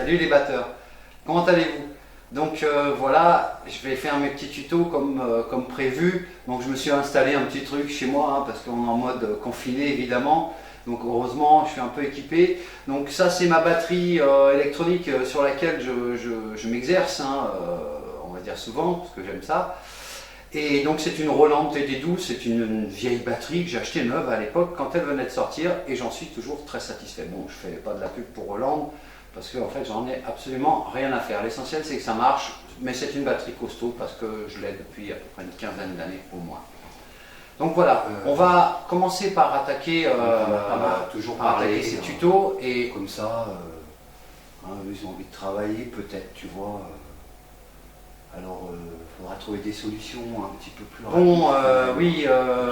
Salut les batteurs, comment allez-vous? Donc voilà, je vais faire mes petits tutos comme prévu. Donc je me suis installé un petit truc chez moi, hein, parce qu'on est en mode confiné évidemment. Donc heureusement, je suis un peu équipé. Donc ça, c'est ma batterie électronique sur laquelle je m'exerce, hein, on va dire souvent, parce que j'aime ça. Et donc c'est une Roland TD12, c'est une vieille batterie que j'ai achetée neuve à l'époque quand elle venait de sortir, et j'en suis toujours très satisfait. Bon, je ne fais pas de la pub pour Roland, parce qu'en fait j'en ai absolument rien à faire. L'essentiel c'est que ça marche, mais c'est une batterie costaud parce que je l'ai depuis à peu près une quinzaine d'années au moins. Donc voilà, on va commencer par attaquer, toujours attaquer ces tutos, et comme ça, ils ont envie de travailler peut-être, tu vois. Alors, il faudra trouver des solutions un petit peu plus rapides. bon, oui,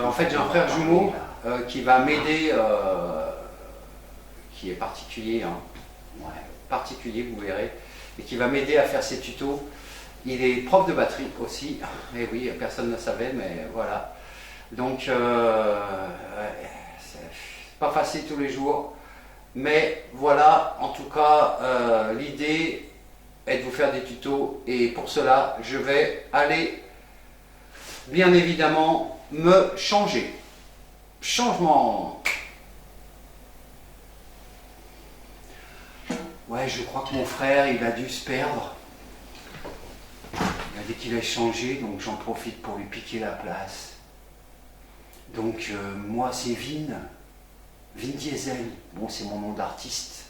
en fait j'ai un frère jumeau qui va m'aider, qui est particulier, hein. Ouais, particulier, vous verrez, et qui va m'aider à faire ces tutos. Il est prof de batterie aussi, et oui, personne ne le savait, mais voilà. Donc, c'est pas facile tous les jours, mais voilà, en tout cas, l'idée est de vous faire des tutos, et pour cela, je vais aller, bien évidemment, me changer. Changement. Ouais, je crois que mon frère, il a dû se perdre. Il a dit qu'il allait changer, donc j'en profite pour lui piquer la place. Donc, moi, c'est Vin Diesel. Bon, c'est mon nom d'artiste.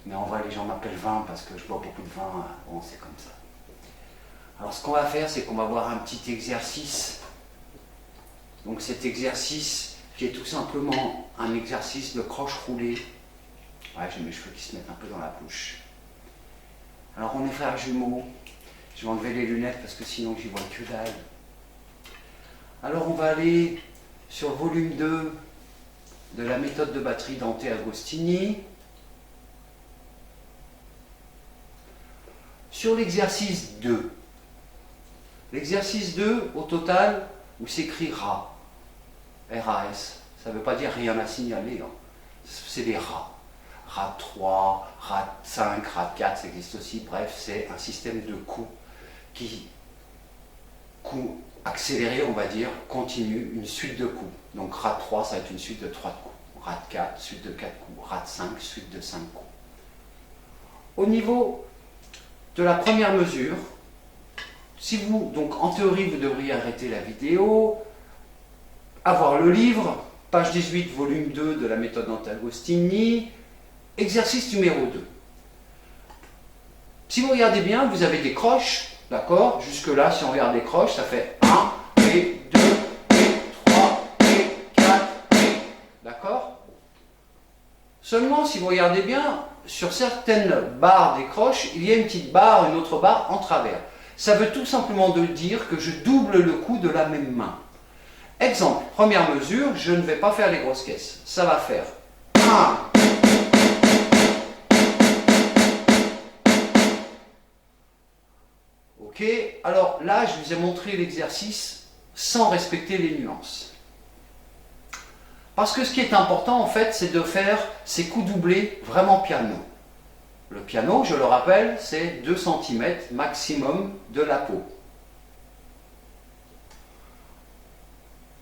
Mais en vrai, les gens m'appellent Vin parce que je bois beaucoup de vin. Bon, c'est comme ça. Alors, ce qu'on va faire, c'est qu'on va voir un petit exercice. Donc, cet exercice qui est tout simplement un exercice de croche roulée. Ouais, j'ai mes cheveux qui se mettent un peu dans la bouche. Alors, on est frères jumeaux. Je vais enlever les lunettes parce que sinon, j'y vois que dalle. Alors, on va aller sur le volume 2 de la méthode de batterie Dante Agostini. Sur l'exercice 2. L'exercice 2, au total, où s'écrit RA. R-A-S. Ça ne veut pas dire rien à signaler, hein. C'est des RA. RA 3, RA 5, RA 4, ça existe aussi. Bref, c'est un système de coups qui, coups accéléré, on va dire, continue, une suite de coups. Donc RA 3, ça va être une suite de 3 coups. RA 4, suite de 4 coups. RA 5, suite de 5 coups. Au niveau de la première mesure, si vous, donc en théorie, vous devriez arrêter la vidéo, avoir le livre, page 18, volume 2 de la méthode Dante Agostini, exercice numéro 2. Si vous regardez bien, vous avez des croches, d'accord? Jusque-là, si on regarde les croches, ça fait 1, et 2, et 3, et 4, et... D'accord? Seulement, si vous regardez bien, sur certaines barres des croches, il y a une petite barre, une autre barre en travers. Ça veut tout simplement dire que je double le coup de la même main. Exemple, première mesure, je ne vais pas faire les grosses caisses. Ça va faire 1. Ok, alors là, je vous ai montré l'exercice sans respecter les nuances. Parce que ce qui est important, en fait, c'est de faire ces coups doublés vraiment piano. Le piano, je le rappelle, c'est 2 cm maximum de la peau.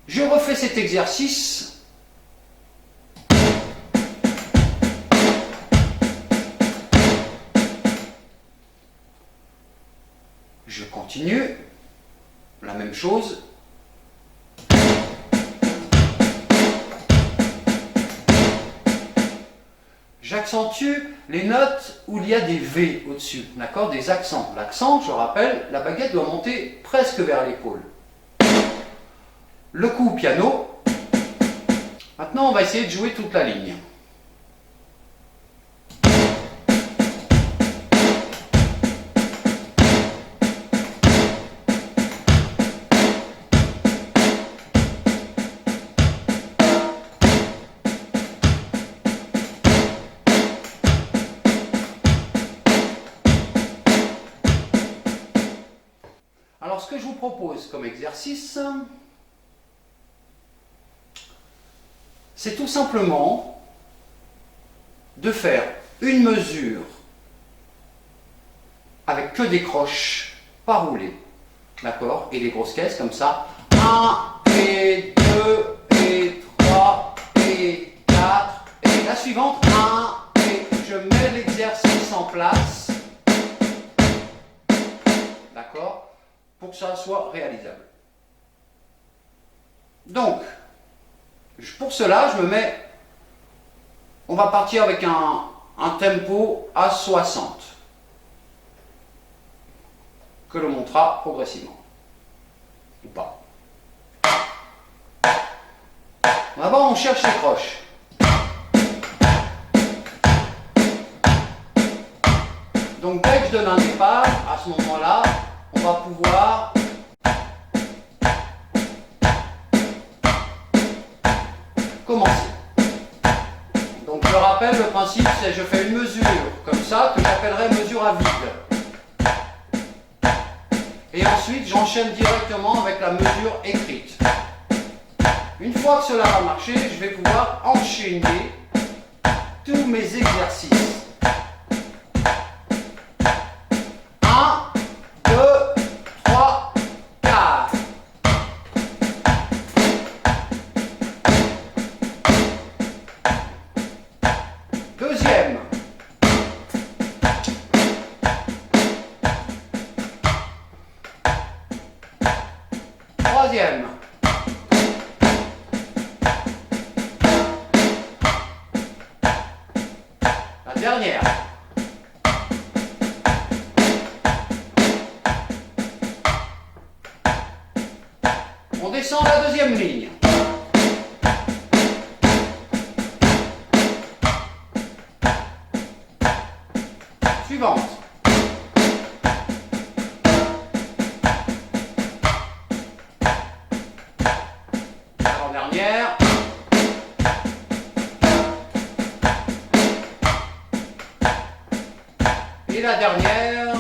Je refais cet exercice. Je continue. La même chose. J'accentue les notes où il y a des V au-dessus, d'accord, des accents. L'accent, je rappelle, la baguette doit monter presque vers l'épaule. Le coup piano. Maintenant, on va essayer de jouer toute la ligne. Alors, ce que je vous propose comme exercice, c'est tout simplement de faire une mesure que des croches, pas roulées. D'accord? Et les grosses caisses comme ça. 1 et 2 et 3 et 4. Et la suivante, 1 et je mets l'exercice en place. D'accord? Pour que ça soit réalisable. Donc, pour cela, je me mets, on va partir avec un tempo à 60, que l'on montera progressivement, ou pas. D'abord, on cherche les croches. Donc, dès que je donne un départ, à ce moment-là, on va pouvoir commencer. Donc je rappelle, le principe c'est je fais une mesure comme ça que j'appellerai mesure à vide. Et ensuite j'enchaîne directement avec la mesure écrite. Une fois que cela va marcher, je vais pouvoir enchaîner tous mes exercices. 1, 2, 3, 4. Deuxième. Troisième. La dernière. On descend la deuxième ligne. Suivante. Avant-dernière. Et la dernière.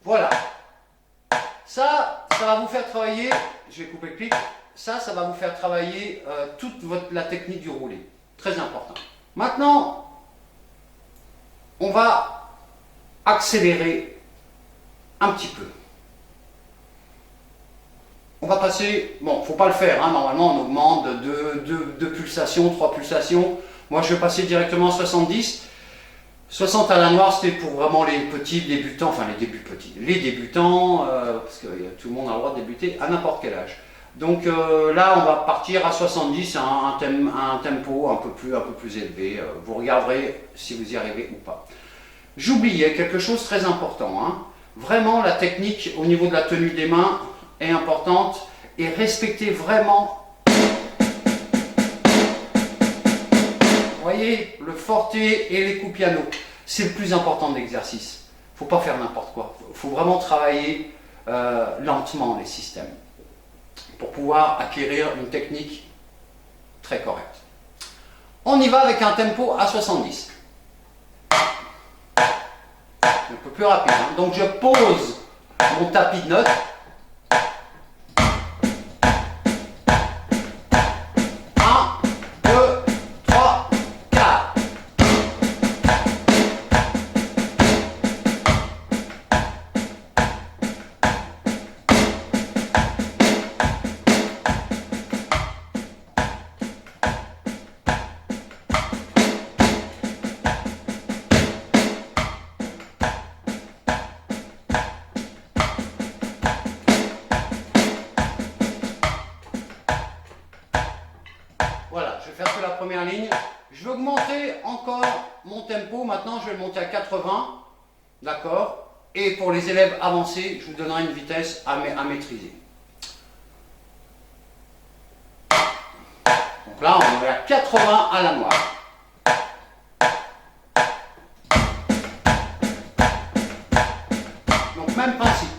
Voilà. Ça va vous faire travailler, je vais couper le clic, ça va vous faire travailler toute la technique du roulé. Très important. Maintenant, on va accélérer un petit peu. On va passer, bon, il ne faut pas le faire, hein, normalement on augmente de 2 pulsations, 3 pulsations. Moi je vais passer directement à 70. 60 à la noire, c'était pour vraiment les petits débutants, enfin les débutants, parce que tout le monde a le droit de débuter à n'importe quel âge. Donc là, on va partir à 70, un tempo un peu plus élevé. Vous regarderez si vous y arrivez ou pas. J'oubliais quelque chose de très important. Hein. Vraiment, la technique au niveau de la tenue des mains est importante et respectez vraiment. Vous voyez, le forte et les coups piano, c'est le plus important de l'exercice. Il ne faut pas faire n'importe quoi. Il faut vraiment travailler lentement les systèmes pour pouvoir acquérir une technique très correcte. On y va avec un tempo à 70. Un peu plus rapide. Hein. Donc je pose mon tapis de notes. Voilà, je vais faire que la première ligne. Je vais augmenter encore mon tempo. Maintenant, je vais le monter à 80. D'accord? Et pour les élèves avancés, je vous donnerai une vitesse à maîtriser. Donc là, on est à 80 à la noire. Donc, même principe.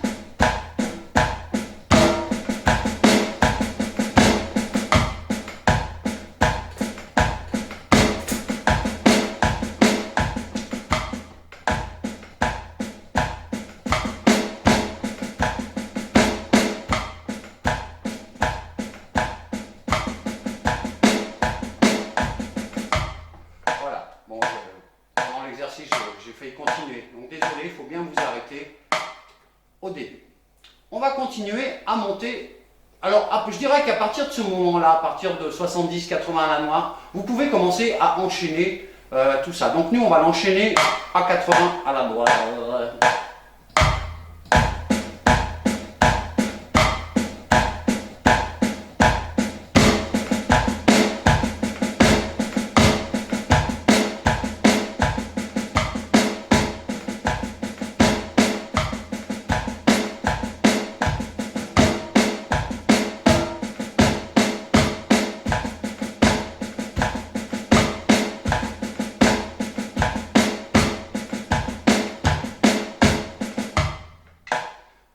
j'ai failli continuer. Donc désolé, il faut bien vous arrêter au début. On va continuer à monter. Alors, je dirais qu'à partir de ce moment-là, à partir de 70-80 à la noire, vous pouvez commencer à enchaîner tout ça. Donc nous, on va l'enchaîner à 80 à la droite.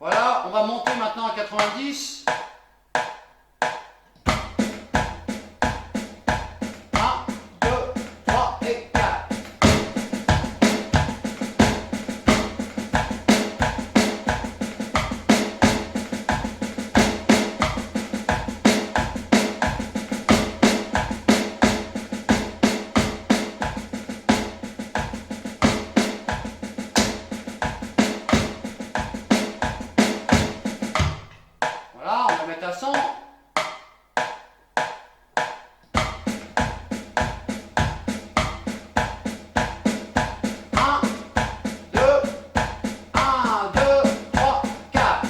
Voilà, on va monter maintenant à 90. 1, 2, 3 et 4. Voilà, on va mettre à 100. 1, 2, 1, 2, 3, 4.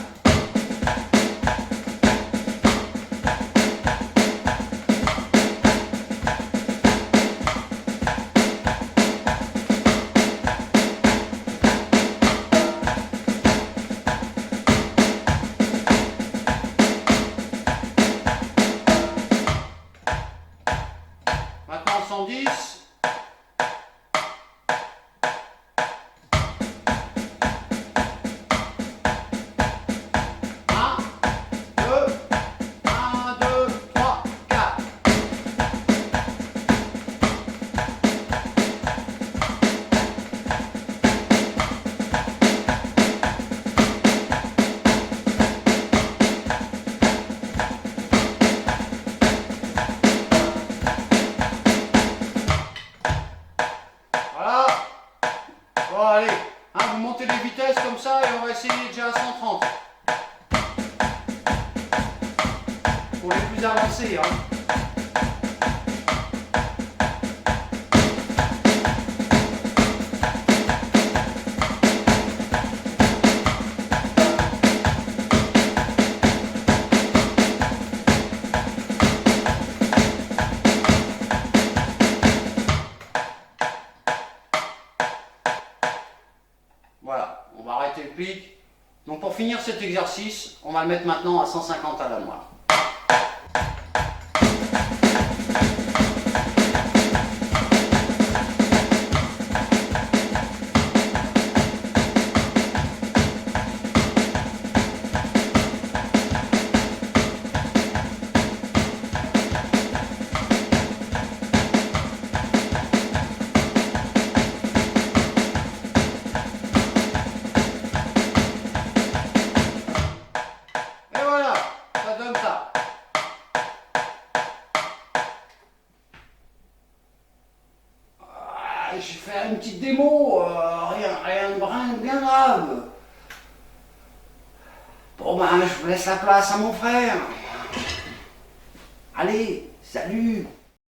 Maintenant 110. 1, 2, 1, 2, 3, 4. Voilà. Bon, allez. Hein, vous montez les vitesses comme ça et on va essayer déjà à 130. Pour les plus avancés. Hein. Voilà, on va arrêter le pic. Donc pour finir cet exercice, on va le mettre maintenant à 150 à la noire. Et voilà, ça donne ça. Je vais faire une petite démo, rien de bien grave. Bon ben, je vous laisse la place à mon frère. Allez, salut.